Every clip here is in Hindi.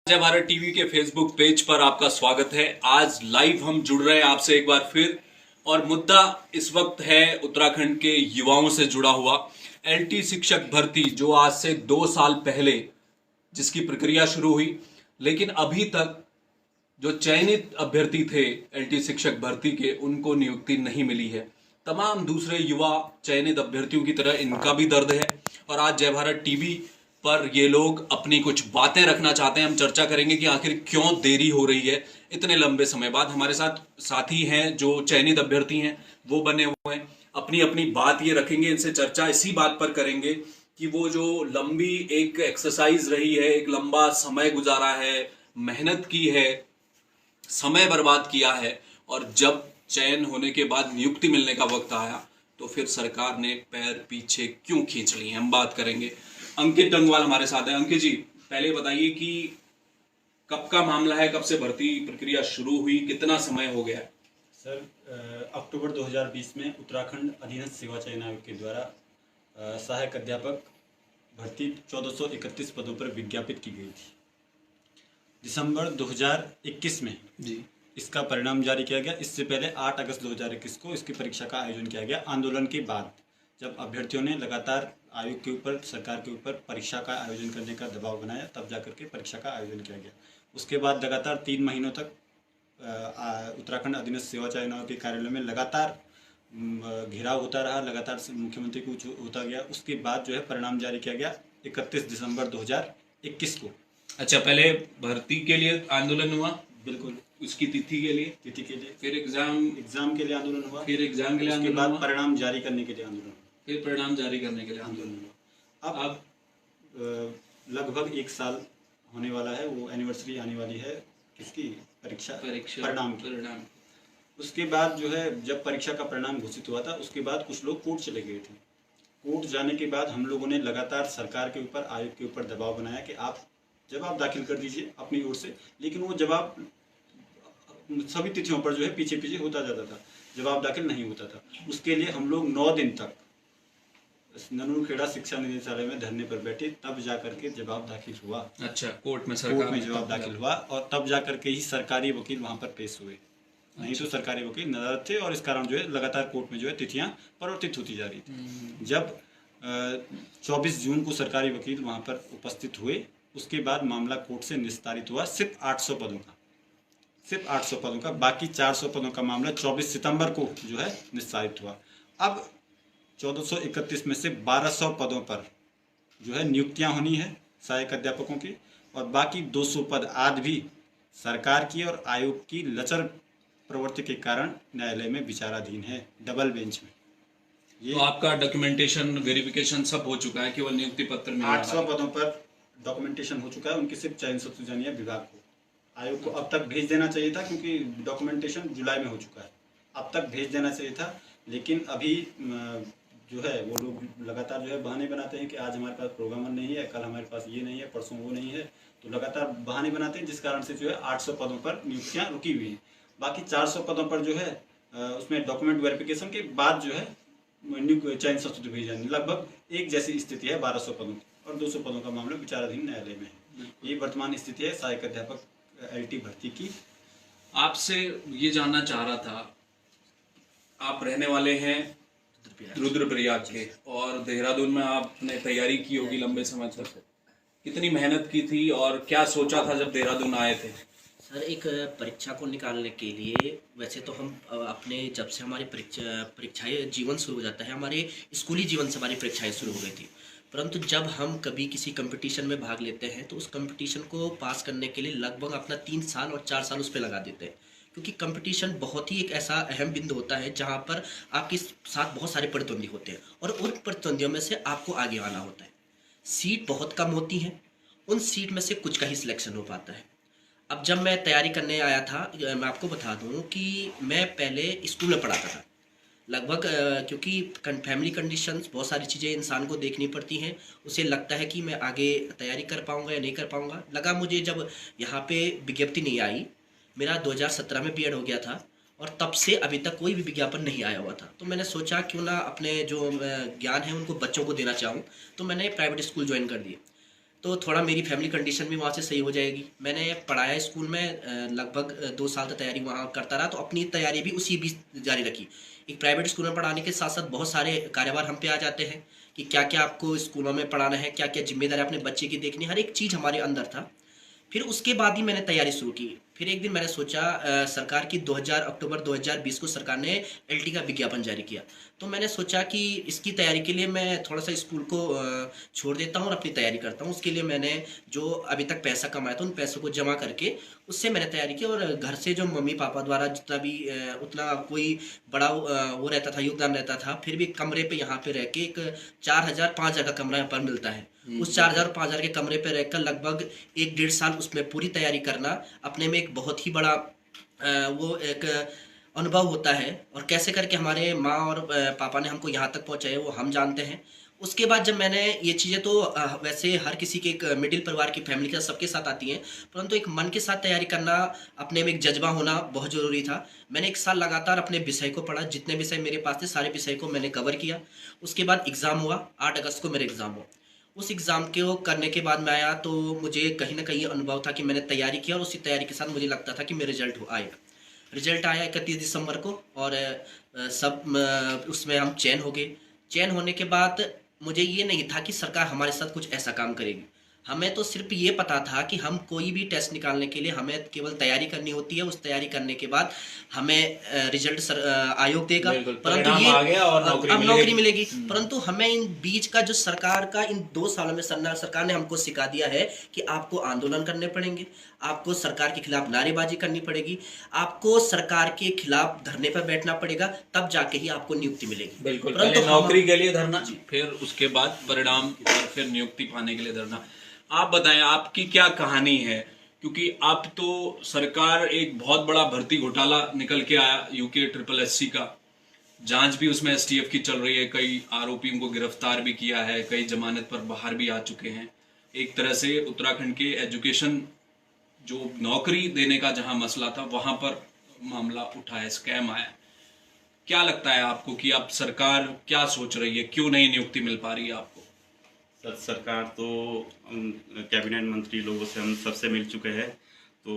जय भारत टीवी के फेसबुक पेज पर आपका स्वागत है। आज लाइव हम जुड़ रहे हैं आपसे एक बार फिर, और मुद्दा इस वक्त है उत्तराखंड के युवाओं से जुड़ा हुआ एलटी शिक्षक भर्ती, जो आज से 2 साल पहले जिसकी प्रक्रिया शुरू हुई, लेकिन अभी तक जो चयनित अभ्यर्थी थे एलटी शिक्षक भर्ती के, उनको नियुक्ति नहीं मिली है। तमाम दूसरे युवा चयनित अभ्यर्थियों की तरह इनका भी दर्द है, और आज जय भारत टीवी पर ये लोग अपनी कुछ बातें रखना चाहते हैं। हम चर्चा करेंगे कि आखिर क्यों देरी हो रही है इतने लंबे समय बाद। हमारे साथ साथी हैं जो चयनित अभ्यर्थी हैं, वो बने हुए हैं, अपनी अपनी बात ये रखेंगे। इनसे चर्चा इसी बात पर करेंगे कि वो जो लंबी एक एक्सरसाइज रही है, एक लंबा समय गुजारा है, मेहनत की है, समय बर्बाद किया है, और जब चयन होने के बाद नियुक्ति मिलने का वक्त आया तो फिर सरकार ने पैर पीछे क्यों खींच लिए। हम बात करेंगे। अंकित डंगवाल हमारे साथ है। अंकित जी, पहले बताइए कि कब का मामला है, कब से भर्ती प्रक्रिया शुरू हुई, कितना समय हो गया? सर, अक्टूबर 2020 में उत्तराखंड अधीनस्थ सेवा चयन आयोग के द्वारा सहायक अध्यापक भर्ती 1431 पदों पर विज्ञापित की गई थी। दिसंबर 2021 में जी इसका परिणाम जारी किया गया। इससे पहले 8 अगस्त 2021 को इसकी परीक्षा का आयोजन किया गया। आंदोलन के बाद जब अभ्यर्थियों ने लगातार आयोग के ऊपर, सरकार के ऊपर परीक्षा का आयोजन करने का दबाव बनाया, तब जाकर के परीक्षा का आयोजन किया गया। उसके बाद लगातार 3 महीनों तक उत्तराखंड अधीनस्थ सेवा चयन आयोग के कार्यालय में लगातार घेराव होता रहा, लगातार मुख्यमंत्री को होता गया। उसके बाद जो है परिणाम जारी किया गया 31 दिसंबर 2021 को। अच्छा, पहले भर्ती के लिए आंदोलन हुआ, बिल्कुल, उसकी तिथि के लिए, फिर एग्जाम के लिए आंदोलन हुआ, फिर एग्जाम के लिए उसके आंदोलन बाद हुआ, परिणाम जारी करने के लिए आंदोलन हुआ, फिर परिणाम जारी करने के लिए आंदोलन आंदोलन हुआ। हुआ। अब लगभग 1 साल होने वाला है, वो एनिवर्सरी आने वाली है किसकी, परीक्षा परिणाम की। उसके बाद जो है, जब परीक्षा का परिणाम घोषित हुआ था, उसके बाद कुछ लोग कोर्ट चले गए थे। कोर्ट जाने के बाद हम लोगों ने लगातार सरकार के ऊपर, आयोग के ऊपर दबाव बनाया कि आप जवाब दाखिल कर दीजिए अपनी ओर से, लेकिन वो जवाब सभी तिथियों पर जो है पीछे पीछे होता जाता था, जवाब दाखिल नहीं होता था। उसके लिए हम लोग 9 दिन तक ननूरखेड़ा शिक्षा निदेशालय में धरने पर बैठे, तब जाकर के जवाब दाखिल हुआ। अच्छा, कोर्ट में जवाब दाखिल हुआ, और तब जाकर के ही सरकारी वकील वहां पर पेश हुए। नहीं तो सरकारी वकील नाराज थे, और इस कारण जो है लगातार कोर्ट में जो है तिथियां परिवर्तित होती जा रही थी। जब 24 जून को सरकारी वकील वहां पर उपस्थित हुए, उसके बाद मामला कोर्ट से निस्तारित हुआ सिर्फ 800 पदों का, सिर्फ 800 पदों का। बाकी 400 पदों का मामला 24 सितंबर को जो है निस्तारित हुआ। अब 1431 में से 1200 पदों पर जो है नियुक्तियां होनी है सहायक अध्यापकों की, और बाकी 200 पद आज भी सरकार की और आयोग की लचर प्रवृत्ति के कारण न्यायालय में विचाराधीन है, डबल बेंच में। ये तो आपका डॉक्यूमेंटेशन, वेरिफिकेशन सब हो चुका है, केवल नियुक्ति पत्र में 800 पदों पर डॉक्यूमेंटेशन हो चुका है। उनकी सिर्फ चयन सूचना विभाग को, आयोग को अब तक भेज देना चाहिए था, क्योंकि डॉक्यूमेंटेशन जुलाई में हो चुका है। अब तक भेज देना चाहिए था, लेकिन अभी जो है वो लोग लगातार जो है बहाने बनाते हैं कि आज हमारे पास प्रोग्रामर नहीं है, कल हमारे पास ये नहीं है, परसों वो नहीं है, तो लगातार बहाने बनाते हैं, जिस कारण से जो है 800 पदों पर नियुक्तियां रुकी हुई हैं। बाकी 400 पदों पर जो है उसमें डॉक्यूमेंट वेरिफिकेशन के बाद जो है चयन सूची भेजी जानी। लगभग एक जैसी स्थिति है 1200 पदों की, और 200 पदों का मामला विचाराधीन न्यायालय में है। ये वर्तमान स्थिति है सहायक अध्यापक एलटी भर्ती की। आपसे ये जानना चाह रहा था, आप रहने वाले हैं रुद्रप्रयाग के, और देहरादून में आपने तैयारी की होगी लंबे समय तक। कितनी मेहनत की थी और क्या सोचा था जब देहरादून आए थे? सर, एक परीक्षा को निकालने के लिए, वैसे तो हम अपने, जब से हमारी परीक्षाएं जीवन शुरू हो जाता है, हमारे स्कूली जीवन से हमारी परीक्षाएं शुरू हो गई थी। परंतु जब हम कभी किसी कंपटीशन में भाग लेते हैं तो उस कंपटीशन को पास करने के लिए लगभग अपना 3 साल और 4 साल उस पर लगा देते हैं, क्योंकि कंपटीशन बहुत ही एक ऐसा अहम बिंदु होता है जहाँ पर आपके साथ बहुत सारे प्रतिद्वंदी होते हैं, और उन प्रतिद्वंदियों में से आपको आगे आना होता है। सीट बहुत कम होती हैं, उन सीट में से कुछ का ही सिलेक्शन हो पाता है। अब जब मैं तैयारी करने आया था, मैं आपको बता दूं कि मैं पहले स्कूल में पढ़ाता था लगभग, क्योंकि फैमिली कंडीशंस, बहुत सारी चीज़ें इंसान को देखनी पड़ती हैं। उसे लगता है कि मैं आगे तैयारी कर पाऊंगा या नहीं कर पाऊंगा। लगा मुझे, जब यहाँ पे विज्ञप्ति नहीं आई, मेरा 2017 में बीएड हो गया था, और तब से अभी तक कोई भी विज्ञापन नहीं आया हुआ था, तो मैंने सोचा क्यों ना अपने जो ज्ञान है उनको बच्चों को देना चाहूँ, तो मैंने प्राइवेट स्कूल ज्वाइन कर दिए। तो थोड़ा मेरी फैमिली कंडीशन भी वहाँ से सही हो जाएगी। मैंने पढ़ाया स्कूल में, लगभग 2 साल तक तैयारी वहाँ करता रहा, तो अपनी तैयारी भी उसी बीच जारी रखी। एक प्राइवेट स्कूल में पढ़ाने के साथ साथ बहुत सारे कार्यभार हम पे आ जाते हैं कि क्या क्या आपको स्कूलों में पढ़ाना है, क्या क्या जिम्मेदारी अपने बच्चे की देखनी, हर एक चीज़ हमारे अंदर था। फिर उसके बाद ही मैंने तैयारी शुरू की। फिर एक दिन मैंने सोचा, सरकार की 2000 अक्टूबर 2020 को सरकार ने एलटी का विज्ञापन जारी किया, तो मैंने सोचा कि इसकी तैयारी के लिए मैं थोड़ा सा स्कूल को छोड़ देता हूँ और अपनी तैयारी करता हूँ। उसके लिए मैंने जो अभी तक पैसा कमाया था उन पैसों को जमा करके उससे मैंने तैयारी की, और घर से जो मम्मी पापा द्वारा जितना भी उतना कोई बड़ा वो रहता था, योगदान रहता था, फिर भी कमरे पे यहाँ पे रह के एक 4000 5000 का कमरा यहाँ पर मिलता है। उस 4000 5000 के कमरे पे रहकर लगभग 1-1.5 साल उसमें पूरी तैयारी करना अपने में एक बहुत ही बड़ा वो एक अनुभव होता है। और कैसे करके हमारे माँ और पापा ने हमको यहाँ तक पहुँचाया वो हम जानते हैं। उसके बाद जब मैंने ये चीज़ें तो वैसे हर किसी के एक मिडिल परिवार की फैमिली के साथ सबके साथ आती हैं, परंतु एक मन के साथ तैयारी करना, अपने में एक जज्बा होना बहुत ज़रूरी था। मैंने 1 साल लगातार अपने विषय को पढ़ा, जितने विषय मेरे पास थे सारे विषय को मैंने कवर किया। उसके बाद एग्ज़ाम हुआ, 8 अगस्त को मेरा एग्ज़ाम हुआ। उस एग्ज़ाम को करने के बाद मैं आया तो मुझे कहीं ना कहीं अनुभव था कि मैंने तैयारी किया, और उसी तैयारी के साथ मुझे लगता था कि मेरा आएगा। रिजल्ट आया 31 दिसंबर को, और उसमें हम चयन हो गए। चयन होने के बाद मुझे ये नहीं था कि सरकार हमारे साथ कुछ ऐसा काम करेगी। हमें तो सिर्फ ये पता था कि हम कोई भी टेस्ट निकालने के लिए हमें केवल तैयारी करनी होती है। उस तैयारी करने के बाद हमें रिजल्ट आयोग देगा, परंतु ये आ गया और अब नौकरी मिलेगी। परंतु हमें इन बीच का जो सरकार का इन 2 सालों में सरकार ने हमको सिखा दिया है कि आपको आंदोलन करने पड़ेंगे, आपको सरकार के खिलाफ नारेबाजी करनी पड़ेगी, आपको सरकार के खिलाफ धरने पर बैठना पड़ेगा, तब जाके ही आपको नियुक्ति मिलेगी। बिल्कुल, पहले नौकरी के लिए धरना, फिर उसके बाद परिणाम और फिर नियुक्ति पाने के लिए धरना। आप बताएं आपकी क्या कहानी है, क्योंकि अब तो सरकार एक बहुत बड़ा भर्ती घोटाला निकल के आया, यूके SSSC का जांच भी उसमें STF की चल रही है, कई आरोपियों को गिरफ्तार भी किया है, कई जमानत पर बाहर भी आ चुके हैं। एक तरह से उत्तराखंड के एजुकेशन जो नौकरी देने का जहां मसला था वहां पर मामला उठा है, स्कैम आया। क्या लगता है आपको कि अब सरकार क्या सोच रही है, क्यों नहीं नियुक्ति मिल पा रही है आपको? सरकार तो कैबिनेट मंत्री लोगों से हम सबसे मिल चुके हैं, तो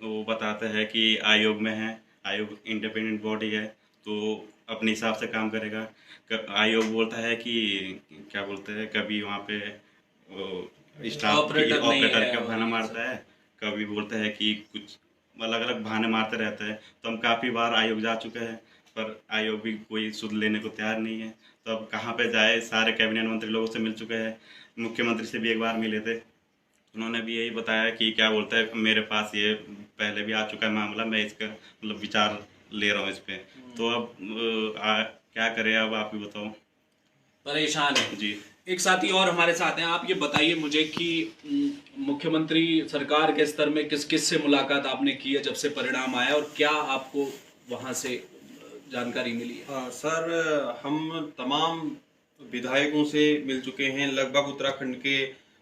वो बताते हैं कि आयोग में है, आयोग इंडिपेंडेंट बॉडी है तो अपने हिसाब से काम करेगा। आयोग बोलता है कि क्या बोलते हैं, कभी वहाँ पे स्टाफ ऑपरेटर का बहाना मारता है, कभी बोलते हैं कि कुछ अलग अलग बहाने मारते रहते हैं। तो हम काफ़ी बार आयोग जा चुके हैं, पर आयोग भी कोई सुध लेने को तैयार नहीं है। तो अब कहाँ पे जाए, सारे कैबिनेट मंत्री लोगों से मिल चुके हैं, मुख्यमंत्री से भी एक बार मिले थे, उन्होंने भी यही बताया कि क्या बोलता है, मेरे पास ये पहले भी आ चुका है मामला, मैं इसका मतलब विचार ले रहा हूँ इस पर। तो अब क्या करें, अब आप ही बताओ। परेशान है जी। एक साथी और हमारे साथ हैं, आप ये बताइए मुझे कि मुख्यमंत्री सरकार के स्तर में किस किस से मुलाकात आपने की है जब से परिणाम आया, और क्या आपको वहां से जानकारी मिली है? सर, हम तमाम विधायकों से मिल चुके हैं। लगभग उत्तराखंड के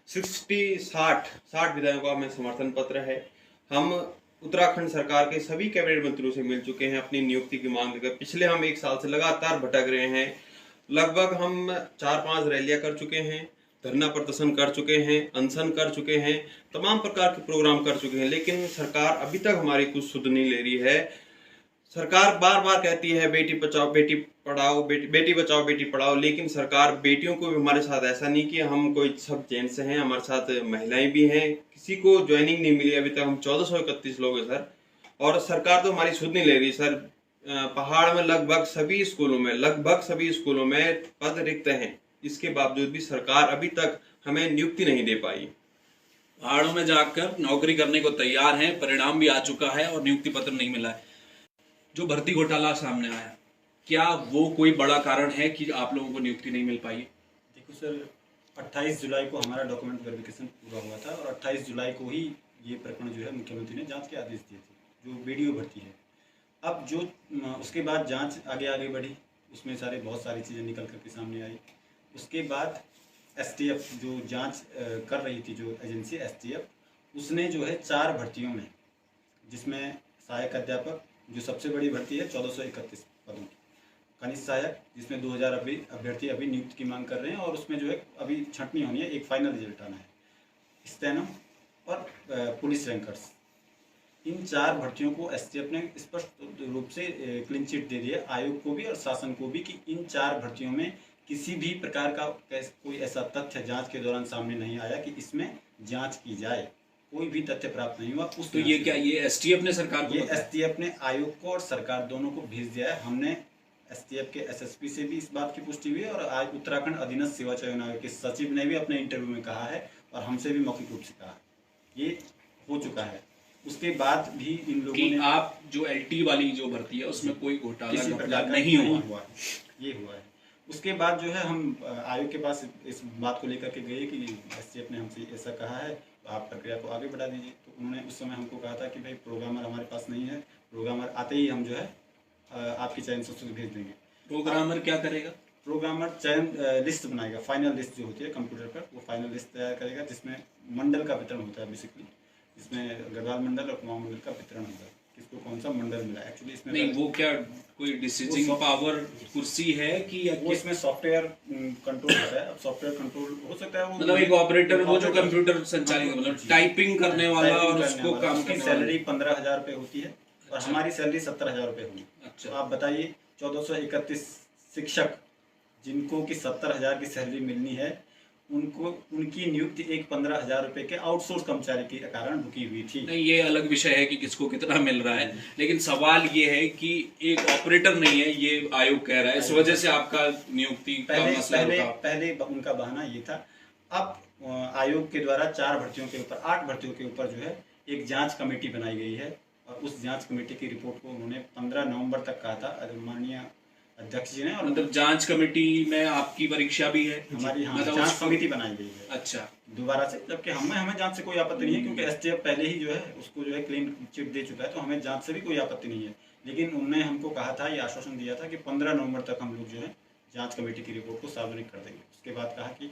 60 विधायकों का हमें समर्थन पत्र है। हम उत्तराखंड सरकार के सभी कैबिनेट मंत्रियों से मिल चुके हैं अपनी नियुक्ति की मांग लेकर। पिछले हम 1 साल से लगातार भटक रहे हैं। लगभग हम 4-5 रैलियां कर चुके हैं, धरना प्रदर्शन कर चुके हैं, अनशन कर चुके हैं, तमाम प्रकार के प्रोग्राम कर चुके हैं, लेकिन सरकार अभी तक हमारी कुछ सुध नहीं ले रही है। सरकार बार बार कहती है बेटी बचाओ बेटी पढ़ाओ, बेटी बचाओ बेटी पढ़ाओ, लेकिन सरकार बेटियों को भी हमारे साथ ऐसा नहीं कि हम कोई सब जेंट्स हैं, हमारे साथ महिलाएं भी हैं, किसी को ज्वाइनिंग नहीं मिली अभी तक। हम 1431 लोग हैं सर, और सरकार तो हमारी सुध नहीं ले रही सर। पहाड़ में लगभग सभी स्कूलों में पद रिक्त हैं, इसके बावजूद भी सरकार अभी तक हमें नियुक्ति नहीं दे पाई। पहाड़ों में जाकर नौकरी करने को तैयार हैं, परिणाम भी आ चुका है और नियुक्ति पत्र नहीं मिला है। जो भर्ती घोटाला सामने आया, क्या वो कोई बड़ा कारण है कि आप लोगों को नियुक्ति नहीं मिल पाई? देखो सर, 28 जुलाई को हमारा डॉक्यूमेंट वेरिफिकेशन पूरा हुआ था, और 28 जुलाई को ही ये प्रकरण जो है मुख्यमंत्री ने जांच के आदेश दिए थे, जो वीडियो भर्ती है। अब जो उसके बाद जांच आगे बढ़ी, उसमें बहुत सारी चीज़ें निकल करके सामने आई। उसके बाद STF जो जांच कर रही थी, जो एजेंसी STF, उसने जो है 4 भर्तियों में, जिसमें सहायक अध्यापक जो सबसे बड़ी भर्ती है 1431 पदों की, कनिष्ठ सहायक जिसमें 2000 अभ्यर्थी अभी नियुक्ति की मांग कर रहे हैं, और उसमें जो है अभी छंटनी होनी है, एक फाइनल रिजल्ट आना है। स्टेनो और पुलिस रैंकर्स, इन 4 भर्तियों को एसटीएफ ने स्पष्ट रूप से क्लीन चिट दे दिया आयोग को भी और शासन को भी कि इन 4 भर्तियों में किसी भी प्रकार का कोई ऐसा तथ्य जांच के दौरान सामने नहीं आया कि इसमें जांच की जाए, कोई भी तथ्य प्राप्त नहीं हुआ। उस तो ये क्या, ये एसटीएफ ने सरकार को ये बताया? एसटीएफ ने आयोग को और सरकार दोनों को भेज दिया है। हमने एसटीएफ के एसएसपी से भी इस बात की पुष्टि हुई है और आज उत्तराखंड अधीनस्थ सेवा चयन आयोग के सचिव ने भी अपने इंटरव्यू में कहा है और हमसे भी मौखिक रूप से कहा है, ये हो चुका है। उसके बाद भी इन लोगों कि ने आप जो एलटी वाली जो भर्ती है उसमें कोई घोटाला किसी घपला प्रकार का नहीं हुआ। है, ये हुआ है। उसके बाद जो है हम आयोग के पास इस बात को लेकर के गए कि एसटीएफ ने हमसे ऐसा कहा है, तो आप प्रक्रिया को आगे बढ़ा दीजिए। तो उन्होंने उस समय हमको कहा था कि भाई प्रोग्रामर हमारे पास नहीं है, प्रोग्रामर आते ही हम जो है आपकी चयन सूची भेज देंगे। प्रोग्रामर क्या करेगा? प्रोग्रामर चयन लिस्ट बनाएगा, फाइनल लिस्ट जो होती है कंप्यूटर पर, वो फाइनल लिस्ट तैयार करेगा जिसमें मंडल का वितरण होता है बेसिकली, इसमें गढ़वाल मंडल और कुमाऊं मंडल का वितरण होता है, किसको कौन सा मंडल मिला एक्चुअली इसमें नहीं, वो क्या कोई डिसीजिंग पावर कुर्सी है कि या वो इसमें सॉफ्टवेयर कंट्रोल होता है। अब सॉफ्टवेयर कंट्रोल हो सकता है वो मतलब एक ऑपरेटर, वो जो कंप्यूटर संचालित मतलब टाइपिंग करने वाला और उसको काम की करने सैलरी 15,000 रुपये होती है और हमारी सैलरी 70,000 रुपये होगी। अच्छा। तो आप बताइए 1431 शिक्षक जिनको कि 70,000 की सैलरी मिलनी है, उनको उनकी नियुक्ति एक 15,000 रुपये के आउटसोर्स कर्मचारी के कारण रुकी हुई थी। नहीं, ये अलग विषय है कि किसको कितना मिल रहा है, लेकिन सवाल ये है कि एक ऑपरेटर नहीं है, ये आयोग कह रहा है, इस वजह से आपका नियुक्ति का मसला पहले उठा। पहले उनका बहाना ये था। अब आयोग के द्वारा 4 भर्तियों के ऊपर 8 भर्तियों के ऊपर जो है एक जांच कमेटी बनाई गई है और उस जांच कमेटी की रिपोर्ट को उन्होंने 15 नवंबर तक कहा था माननीय अध्यक्ष जी ने। और मतलब जांच कमेटी में आपकी परीक्षा भी है? हमारी मतलब जांच उसको- समिति बनाई गई है अच्छा। दोबारा से, जबकि हमें जांच से कोई आपत्ति नहीं है क्योंकि एसटीएफ पहले ही जो है उसको जो है क्लीन चिट दे चुका है, तो हमें जांच से भी कोई आपत्ति नहीं है। लेकिन उन्होंने हमको कहा था, ये आश्वासन दिया था कि 15 नवंबर तक हम लोग जो है जांच कमेटी की रिपोर्ट को सार्वजनिक कर देंगे। उसके बाद कहा कि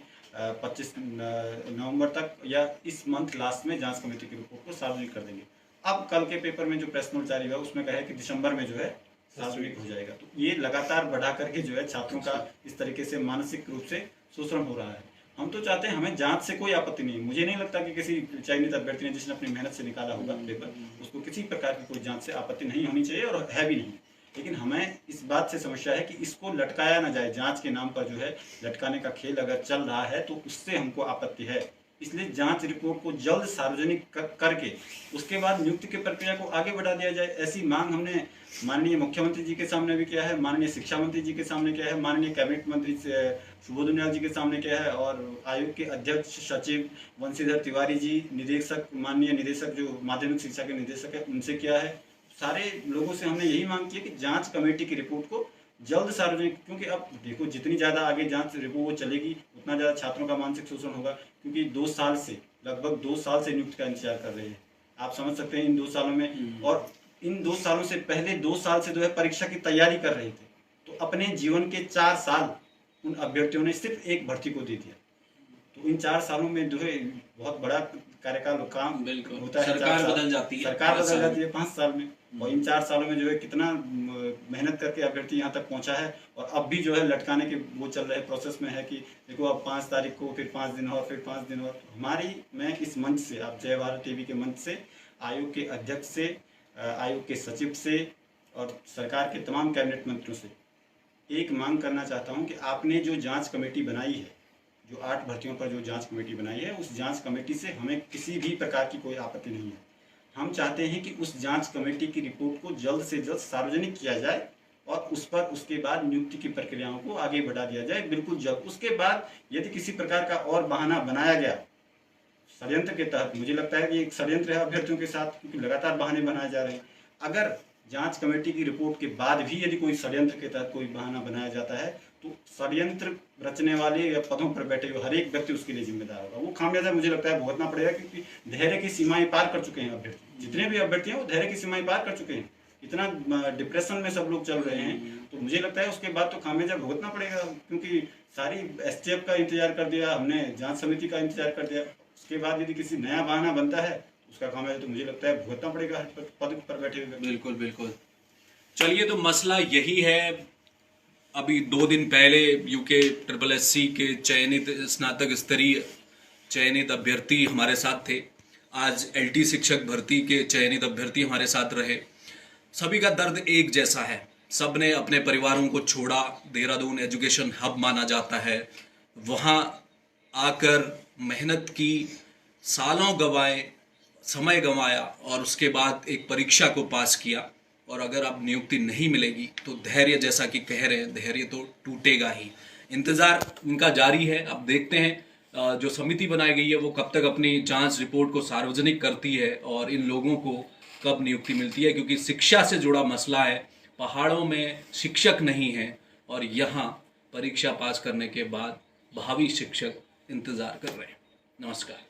25 नवंबर तक या इस मंथ लास्ट में जांच कमेटी की रिपोर्ट को सार्वजनिक कर देंगे। अब कल के पेपर में जो प्रेस नोट जारी हुआ उसमें कहा है कि दिसंबर में जो है सार्वजनिक हो जाएगा। तो ये लगातार बढ़ा करके जो है छात्रों का इस तरीके से मानसिक रूप से शोषण हो रहा है। हम तो चाहते हैं, हमें जांच से कोई आपत्ति नहीं। मुझे नहीं लगता कि किसी चयनित अभ्यर्थी ने जिसने अपनी मेहनत से निकाला होगा पेपर, उसको किसी प्रकार की कोई जांच से आपत्ति नहीं होनी चाहिए और है भी नहीं। लेकिन हमें इस बात से समस्या है कि इसको लटकाया ना जाए, जांच के नाम पर जो है लटकाने का खेल अगर चल रहा है तो उससे हमको आपत्ति है। इसलिए जांच रिपोर्ट को जल्द सार्वजनिक करके उसके बाद नियुक्ति की प्रक्रिया को आगे बढ़ा दिया जाए, ऐसी मांग हमने माननीय मुख्यमंत्री जी के सामने भी किया है, माननीय शिक्षा मंत्री जी के सामने किया है, माननीय कैबिनेट मंत्री सुबोध उनियाल जी के सामने किया है और आयोग के अध्यक्ष सचिव वंशीधर तिवारी जी, निदेशक माननीय निदेशक जो माध्यमिक शिक्षा के निदेशक है उनसे किया है। सारे लोगों से हमने यही मांग की है कि जांच कमेटी की रिपोर्ट को जल्द सार्वजनिक, क्योंकि अब देखो जितनी ज़्यादा आगे जांच रिपोर्ट चलेगी उतना ज़्यादा छात्रों का मानसिक शोषण होगा, क्योंकि 2 साल से लगभग 2 साल से नियुक्ति का इंतजार कर रहे हैं। आप समझ सकते हैं इन 2 सालों में, और इन 2 सालों से पहले 2 साल से जो है परीक्षा की तैयारी कर रहे थे, तो अपने जीवन के 4 साल उन अभ्यर्थियों ने सिर्फ एक भर्ती को दे दिया। तो इन 4 सालों में जो है बहुत बड़ा कार्यकाल काम होता है। सरकार बदल जाती है, सरकार बदल जाती है 5 साल में, और इन 4 सालों में जो है कितना मेहनत करके अभ्यर्थी यहाँ तक पहुँचा है। और अब भी जो है लटकाने के वो चल रहे प्रोसेस में है कि देखो अब 5 तारीख को फिर 5 दिन और फिर 5 दिन और। मैं इस मंच से, आप जय भारत टीवी के मंच से आयोग के अध्यक्ष से, आयोग के सचिव से और सरकार के तमाम कैबिनेट मंत्रियों से एक मांग करना चाहता हूँ कि आपने जो जांच कमेटी बनाई है, जो 8 भर्तियों पर जो जांच कमेटी बनाई है, उस जांच कमेटी से हमें किसी भी प्रकार की कोई आपत्ति नहीं है। हम चाहते हैं कि उस जांच कमेटी की रिपोर्ट को जल्द से जल्द सार्वजनिक किया जाए और उस पर उसके बाद नियुक्ति की प्रक्रियाओं को आगे बढ़ा दिया जाए बिल्कुल जल्द। उसके बाद यदि किसी प्रकार का और बहाना बनाया गया षड्यंत्र के तहत, मुझे लगता है कि एक षड्यंत्र है अभ्यर्थियों के साथ, क्योंकि लगातार बहाने बनाए जा रहे हैं। अगर जांच कमेटी की रिपोर्ट के बाद भी यदि कोई षड्यंत्र के तहत कोई बहाना बनाया जाता है तो षड्यंत्र रचने वाले या पदों पर बैठे हुए हर एक व्यक्ति उसके लिए जिम्मेदार होगा। वो खामियाजा मुझे लगता है भुगतना पड़ेगा, क्योंकि धैर्य की सीमाएं पार कर चुके हैं अभ्यर्थी। जितने भी अभ्यर्थी हैं वो धैर्य की सीमाएं पार कर चुके हैं। इतना डिप्रेशन में सब लोग चल रहे हैं, तो मुझे लगता है उसके बाद तो खामियाजा भुगतना पड़ेगा, क्योंकि सारी एसटीएफ का इंतजार कर दिया हमने, जांच समिति का इंतजार कर दिया। उसके बाद यदि किसी नया बहाना बनता है उसका खामियाजा तो मुझे लगता है भुगतना पड़ेगा हर पद पर बैठे हुए। बिल्कुल बिल्कुल। चलिए, तो मसला यही है। अभी 2 दिन पहले यूके SSC के चयनित स्नातक स्तरीय चयनित अभ्यर्थी हमारे साथ थे। आज एलटी शिक्षक भर्ती के चयनित अभ्यर्थी हमारे साथ रहे। सभी का दर्द एक जैसा है, सब ने अपने परिवारों को छोड़ा, देहरादून एजुकेशन हब माना जाता है, वहाँ आकर मेहनत की, सालों गंवाए, समय गंवाया और उसके बाद एक परीक्षा को पास किया। और अगर अब नियुक्ति नहीं मिलेगी तो धैर्य, जैसा कि कह रहे हैं, धैर्य तो टूटेगा ही। इंतज़ार इनका जारी है। अब देखते हैं जो समिति बनाई गई है वो कब तक अपनी जांच रिपोर्ट को सार्वजनिक करती है और इन लोगों को कब नियुक्ति मिलती है, क्योंकि शिक्षा से जुड़ा मसला है। पहाड़ों में शिक्षक नहीं है और यहाँ परीक्षा पास करने के बाद भावी शिक्षक इंतज़ार कर रहे हैं। नमस्कार।